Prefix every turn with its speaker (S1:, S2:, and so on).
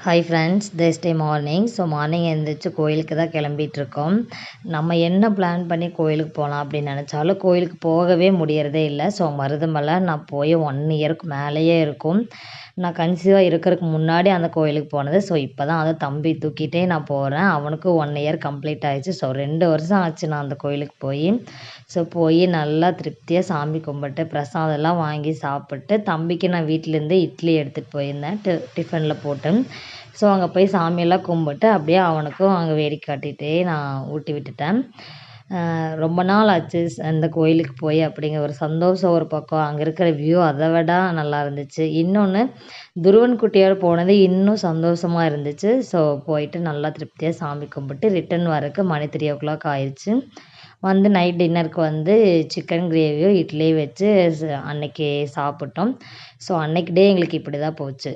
S1: Hi friends, this day morning. So morning எழுந்திரிச்சு கோயிலுக்கு தான் கிளம்பிகிட்ருக்கோம். நம்ம என்ன பிளான் பண்ணி கோயிலுக்கு போகலாம் அப்படின்னு நினச்சாலும் கோயிலுக்கு போகவே முடியறதே இல்லை. ஸோ மருதமலை நான் போய் 1 இயருக்கு மேலேயே இருக்கும். நான் கன்சீவாக இருக்கிறதுக்கு முன்னாடி அந்த கோயிலுக்கு போனது. ஸோ இப்போ தான் அதை தம்பி தூக்கிட்டே நான் போகிறேன். அவனுக்கு 1 இயர் கம்ப்ளீட் ஆயிடுச்சு. ஸோ 2 வருஷம் ஆச்சு நான் அந்த கோயிலுக்கு போய். ஸோ போய் நல்லா திருப்தியாக சாமி கும்பிட்டு பிரசாதம்லாம் வாங்கி சாப்பிட்டு, தம்பிக்கு நான் வீட்டிலேருந்து இட்லி எடுத்துகிட்டு போயிருந்தேன் டிஃபனில் போட்டு. ஸோ அங்கே போய் சாமியெல்லாம் கும்பிட்டு அப்படியே அவனுக்கும் அங்கே வேடிக்கை காட்டிகிட்டே நான் ஊட்டி விட்டுட்டேன். ரொம்ப நாள் ஆச்சு அந்த கோயிலுக்கு போய் அப்படிங்கிற ஒரு சந்தோஷம் ஒரு பக்கம். அங்கே இருக்கிற வியூ அதை விட நல்லா இருந்துச்சு. இன்னொன்று, துருவன் குட்டியோட போனது இன்னும் சந்தோஷமாக இருந்துச்சு. ஸோ போயிட்டு நல்லா திருப்தியாக சாமி கும்பிட்டு ரிட்டன் வரக்கு மணி 3:00 ஆயிடுச்சு. வந்து நைட் டின்னருக்கு வந்து சிக்கன் கிரேவியும் இட்லியும் வச்சு அன்னைக்கு சாப்பிட்டோம். ஸோ அன்னைக்கு டே எங்களுக்கு இப்படி தான் போச்சு.